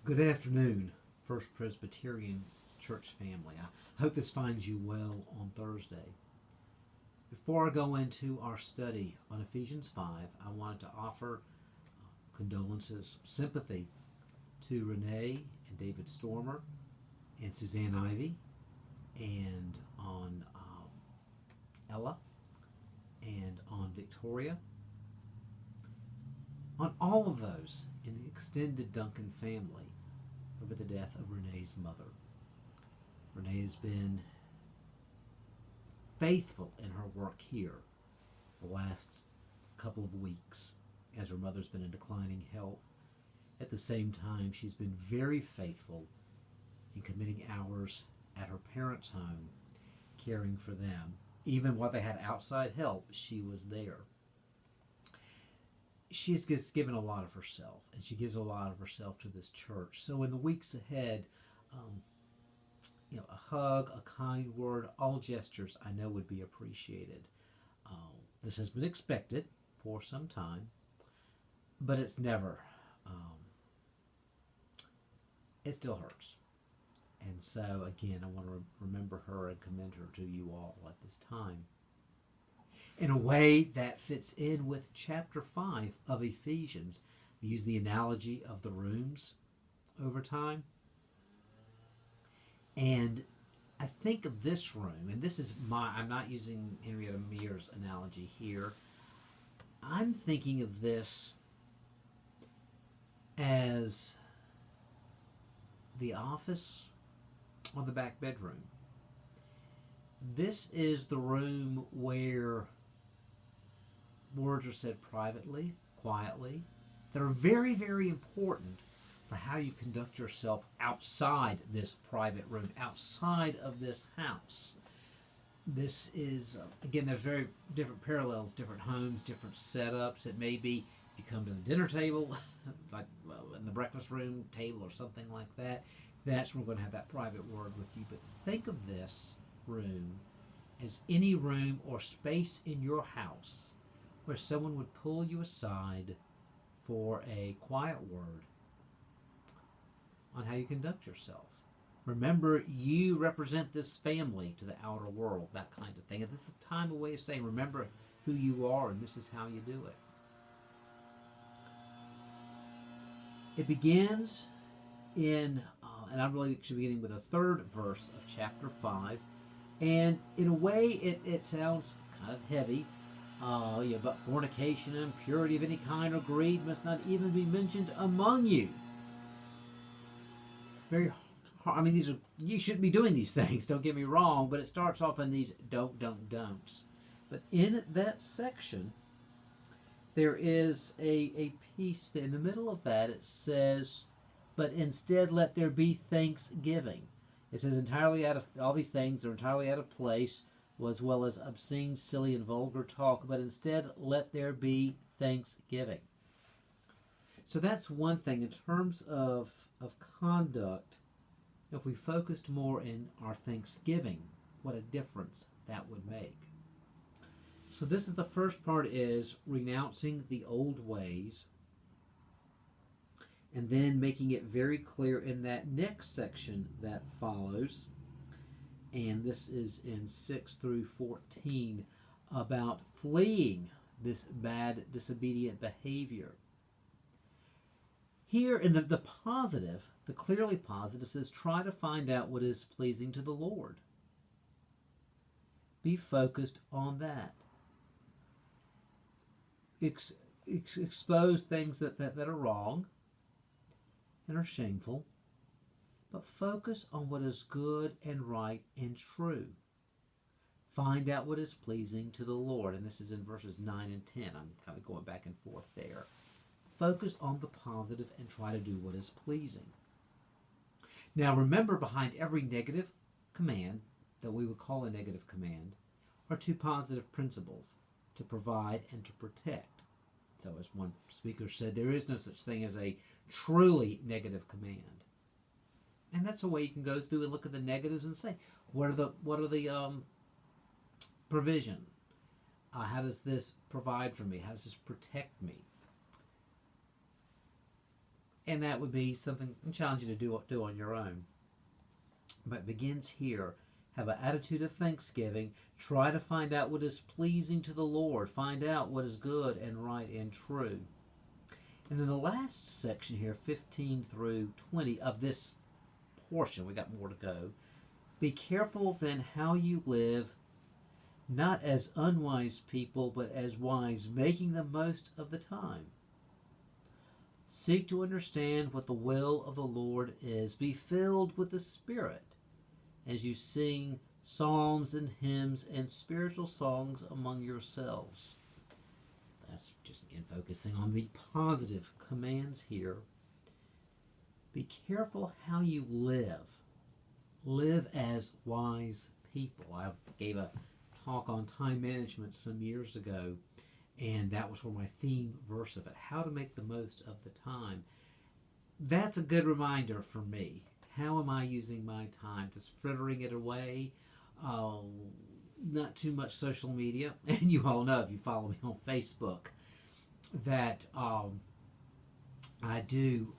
Good afternoon, First Presbyterian Church family. I hope this finds you well on Thursday. Before I go into our study on Ephesians 5, I wanted to offer condolences, sympathy to Renee and David Stormer and Suzanne Ivy and on Ella and on Victoria, on all of those in the extended Duncan family over the death of Renee's mother. Renee has been faithful in her work here the last couple of weeks as her mother's been in declining health. At the same time, she's been very faithful in committing hours at her parents' home, caring for them. Even while they had outside help, she was there. She's just given a lot of herself, and she gives a lot of herself to this church. So in the weeks ahead, a hug, a kind word, all gestures I know would be appreciated. This has been expected for some time, but it's never, it still hurts. And so again, I want to remember her and commend her to you all at this time, in a way that fits in with chapter 5 of Ephesians. We use the analogy of the rooms over time. And I think of this room, and this is I'm not using Henrietta Mears' analogy here. I'm thinking of this as the office or the back bedroom. This is the room where words are said privately, quietly, that are very, very important for how you conduct yourself outside this private room, outside of this house. This is, again, there's very different parallels, different homes, different setups. It may be if you come to the dinner table, like in the breakfast room table or something like that, that's where we're going to have that private word with you. But think of this room as any room or space in your house where someone would pull you aside for a quiet word on how you conduct yourself. Remember, you represent this family to the outer world, that kind of thing. And this is a time, a way of saying, remember who you are, and this is how you do it. It begins in, and I'm really should be beginning with the third verse of chapter 5. And in a way, it sounds kind of heavy. But fornication and impurity of any kind or greed must not even be mentioned among you. Very hard. I mean, you shouldn't be doing these things, don't get me wrong, but it starts off in these don'ts. But in that section, there is a piece that in the middle of that it says, but instead let there be thanksgiving. It says entirely out of all these things are entirely out of place, as well as obscene, silly, and vulgar talk, but instead let there be thanksgiving. So that's one thing in terms of conduct. If we focused more in our thanksgiving, what a difference that would make. So this is the first part, is renouncing the old ways, and then making it very clear in that next section that follows, and this is in 6 through 14, about fleeing this bad, disobedient behavior. Here in the positive, the clearly positive says, try to find out what is pleasing to the Lord. Be focused on that. Expose things that are wrong and are shameful, but focus on what is good and right and true. Find out what is pleasing to the Lord. And this is in verses 9 and 10. I'm kind of going back and forth there. Focus on the positive and try to do what is pleasing. Now remember, behind every negative command that we would call a negative command are two positive principles: to provide and to protect. So as one speaker said, there is no such thing as a truly negative command. And that's a way you can go through and look at the negatives and say, what are the provision? How does this provide for me? How does this protect me? And that would be something challenging to do on your own. But it begins here. Have an attitude of thanksgiving. Try to find out what is pleasing to the Lord. Find out what is good and right and true. And then the last section here, 15 through 20 of this portion, we got more to go. Be careful then how you live, not as unwise people, but as wise, making the most of the time. Seek to understand what the will of the Lord is. Be filled with the Spirit as you sing psalms and hymns and spiritual songs among yourselves. That's just again focusing on the positive commands here. Be careful how you live. Live as wise people. I gave a talk on time management some years ago, and that was for my theme verse of it, how to make the most of the time. That's a good reminder for me. How am I using my time? Just frittering it away? Not too much social media. And you all know, if you follow me on Facebook, that I do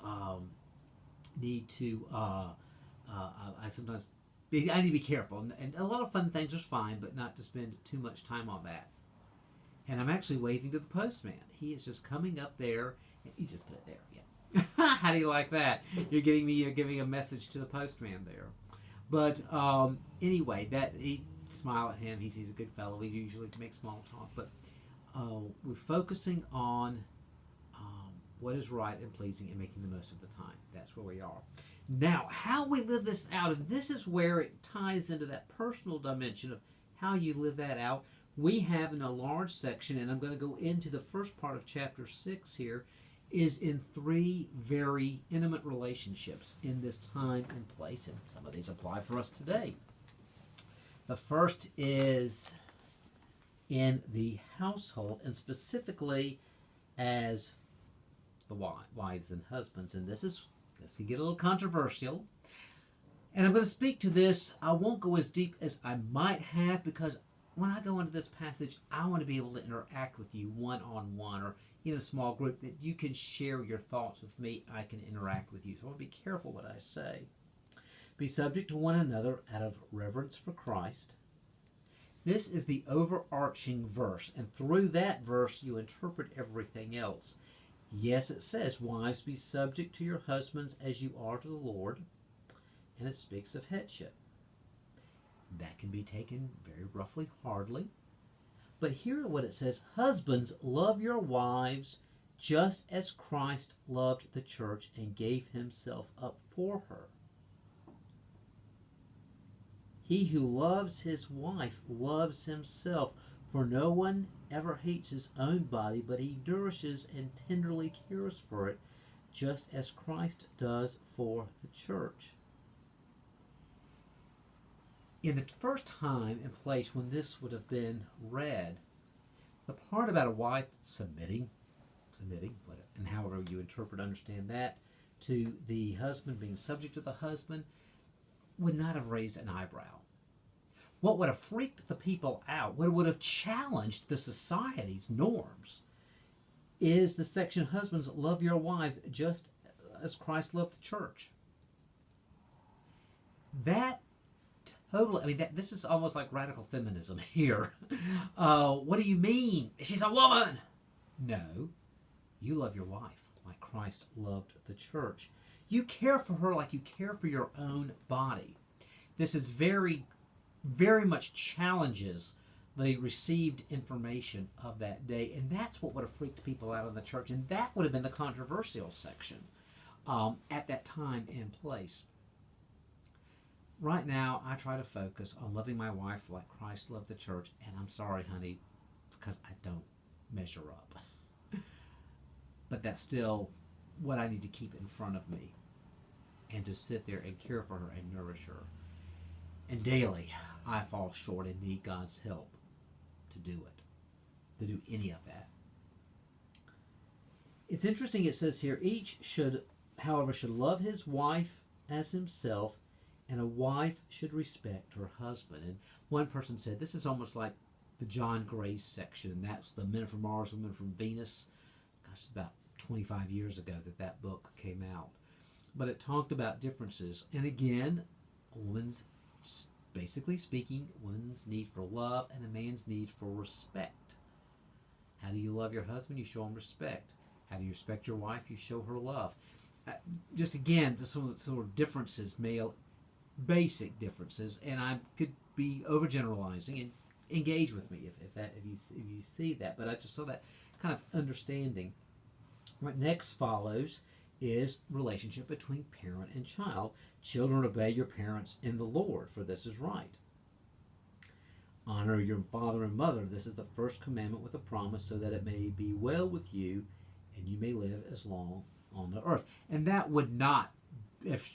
need to, I sometimes, I need to be careful. And a lot of fun things are fine, but not to spend too much time on that. And I'm actually waving to the postman. He is just coming up there. You just put it there, yeah. How do you like that? You're giving a message to the postman there. But anyway, that he smile at him. He's a good fellow. We usually make small talk, but we're focusing on what is right and pleasing and making the most of the time. That's where we are. Now, how we live this out, and this is where it ties into that personal dimension of how you live that out. We have in a large section, and I'm going to go into the first part of chapter 6 here, is in 3 very intimate relationships in this time and place, and some of these apply for us today. The first is in the household, and specifically as the wives and husbands, and this can get a little controversial. And I'm going to speak to this. I won't go as deep as I might have, because when I go into this passage, I want to be able to interact with you one-on-one, or in a small group, that you can share your thoughts with me. I can interact with you. So I want to be careful what I say. Be subject to one another out of reverence for Christ. This is the overarching verse, and through that verse you interpret everything else. Yes, it says, wives, be subject to your husbands as you are to the Lord, and it speaks of headship. That can be taken very roughly, hardly. But hear what it says, husbands, love your wives just as Christ loved the church and gave himself up for her. He who loves his wife loves himself, for no one ever hates his own body, but he nourishes and tenderly cares for it, just as Christ does for the church. In the first time and place when this would have been read, the part about a wife submitting, and however you interpret, understand that, to the husband being subject to the husband, would not have raised an eyebrow. What would have freaked the people out, what would have challenged the society's norms, is the section, husbands, love your wives just as Christ loved the church. That totally, this is almost like radical feminism here. What do you mean? She's a woman. No, you love your wife like Christ loved the church. You care for her like you care for your own body. This is very, very much challenges the received information of that day, and that's what would have freaked people out in the church, and that would have been the controversial section at that time and place. Right now, I try to focus on loving my wife like Christ loved the church, and I'm sorry, honey, because I don't measure up. But that's still what I need to keep in front of me, and to sit there and care for her and nourish her. And daily, I fall short and need God's help to do it, to do any of that. It's interesting, it says here, each should, however, should love his wife as himself, and a wife should respect her husband. And one person said, this is almost like the John Gray section. That's the men from Mars, women from Venus. Gosh, it's about 25 years ago that book came out. But it talked about differences. And again, a woman's, basically speaking, woman's need for love and a man's need for respect. How do you love your husband? You show him respect. How do you respect your wife? You show her love. Just again, some sort of differences, male, basic differences, and I could be overgeneralizing, and engage with me if you see that. But I just saw that kind of understanding. What next follows is relationship between parent and child. Children, obey your parents in the Lord, for this is right. Honor your father and mother. This is the first commandment with a promise, so that it may be well with you and you may live as long on the earth. And that would not have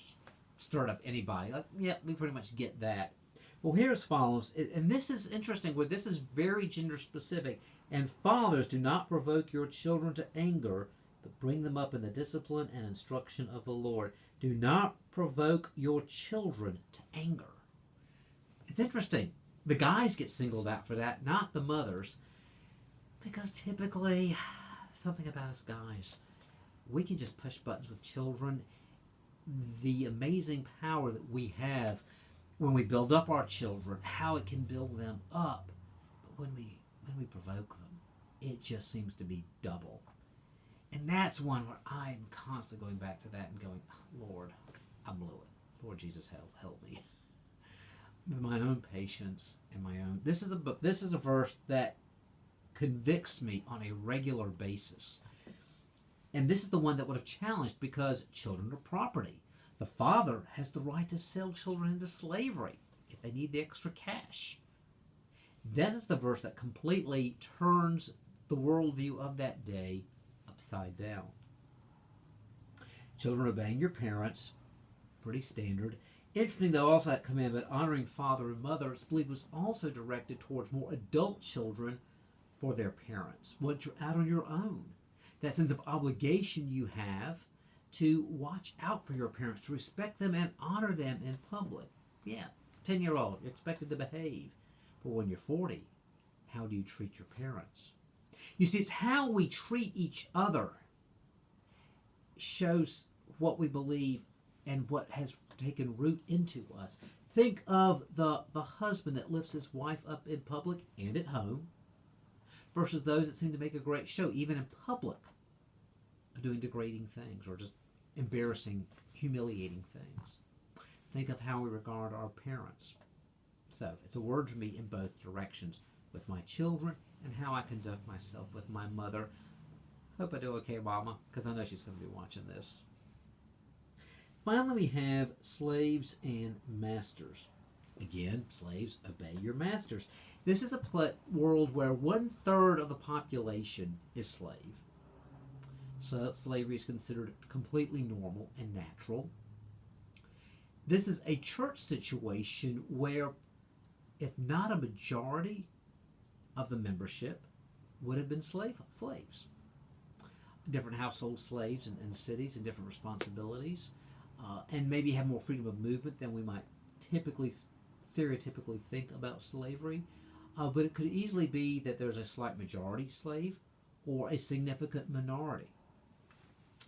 stirred up anybody. Like, yeah, we pretty much get that. Well, here as follows, and this is interesting, where this is very gender specific. And fathers, do not provoke your children to anger, but bring them up in the discipline and instruction of the Lord. Do not provoke your children to anger. It's interesting. The guys get singled out for that, not the mothers, because typically, something about us guys, we can just push buttons with children. The amazing power that we have when we build up our children, how it can build them up. But when we provoke them, it just seems to be double. And that's one where I'm constantly going back to that and going, oh, Lord, I blew it. Lord Jesus, help me. With my own patience and my own. This is a verse that convicts me on a regular basis. And this is the one that would have challenged, because children are property. The father has the right to sell children into slavery if they need the extra cash. That is the verse that completely turns the worldview of that day upside down. Children, obeying your parents, pretty standard. Interesting, though, also that commandment, honoring father and mother, I believe was also directed towards more adult children for their parents. Once you're out on your own, that sense of obligation you have to watch out for your parents, to respect them and honor them in public. Yeah, 10-year-old, you're expected to behave. But when you're 40, how do you treat your parents? You see, it's how we treat each other shows what we believe and what has taken root into us. Think of the husband that lifts his wife up in public and at home versus those that seem to make a great show, even in public, of doing degrading things or just embarrassing, humiliating things. Think of how we regard our parents. So it's a word to me in both directions, with my children and how I conduct myself with my mother. Hope I do okay, Mama, because I know she's going to be watching this. Finally, we have slaves and masters. Again, slaves, obey your masters. This is a world where 1/3 of the population is slave. So slavery is considered completely normal and natural. This is a church situation where, if not a majority of the membership, would have been slaves. Different household slaves in cities and different responsibilities, and maybe have more freedom of movement than we might stereotypically think about slavery. But it could easily be that there's a slight majority slave or a significant minority.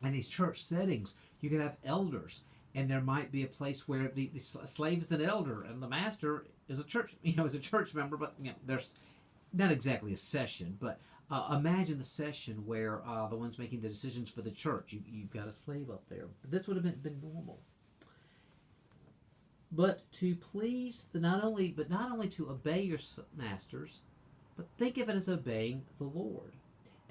In these church settings, you could have elders, and there might be a place where the slave is an elder and the master is a church, is a church member. But there's not exactly a session, but imagine the session where the ones making the decisions for the church, you've got a slave up there. But this would have been normal. But to please, not only to obey your masters, but think of it as obeying the Lord.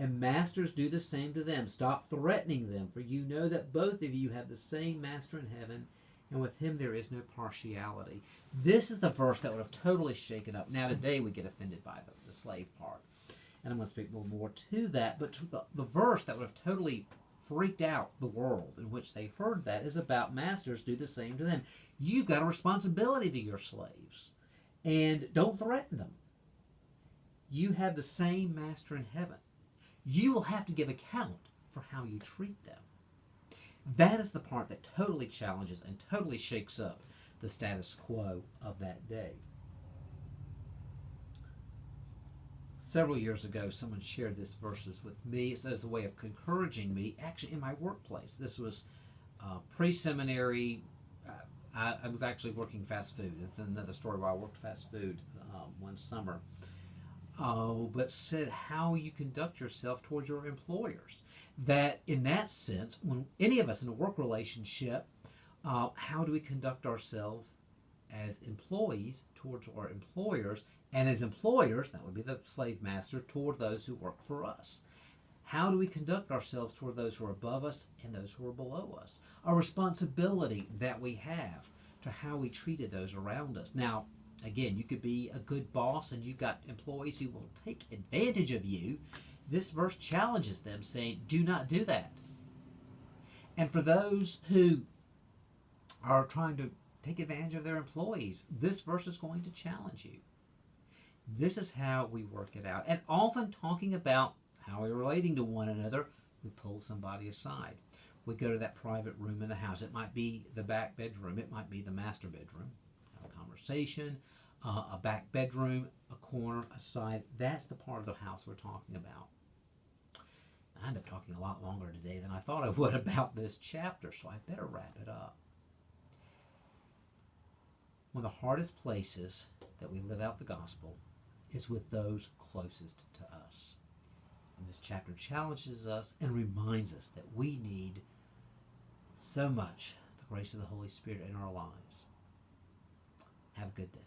And masters, do the same to them. Stop threatening them, for you know that both of you have the same master in heaven, and with him there is no partiality. This is the verse that would have totally shaken up. Now today we get offended by the slave part. And I'm going to speak a little more to that. But the verse that would have totally freaked out the world in which they heard that is about masters, do the same to them. You've got a responsibility to your slaves. And don't threaten them. You have the same master in heaven. You will have to give account for how you treat them. That is the part that totally challenges and totally shakes up the status quo of that day. Several years ago, someone shared this verses with me. It as a way of encouraging me, actually in my workplace. This was pre-seminary. I was actually working fast food. It's another story where I worked fast food one summer. But said how you conduct yourself towards your employers. That in that sense, when any of us in a work relationship, how do we conduct ourselves as employees towards our employers, and as employers, that would be the slave master, toward those who work for us? How do we conduct ourselves toward those who are above us and those who are below us? A responsibility that we have to how we treated those around us. Now, again, you could be a good boss and you've got employees who will take advantage of you. This verse challenges them, saying, do not do that. And for those who are trying to take advantage of their employees, this verse is going to challenge you. This is how we work it out. And often talking about how we're relating to one another, we pull somebody aside. We go to that private room in the house. It might be the back bedroom. It might be the master bedroom. Have a conversation, a back bedroom, a corner, a side. That's the part of the house we're talking about. I end up talking a lot longer today than I thought I would about this chapter, so I better wrap it up. One of the hardest places that we live out the gospel is with those closest to us. And this chapter challenges us and reminds us that we need so much the grace of the Holy Spirit in our lives. Have a good day.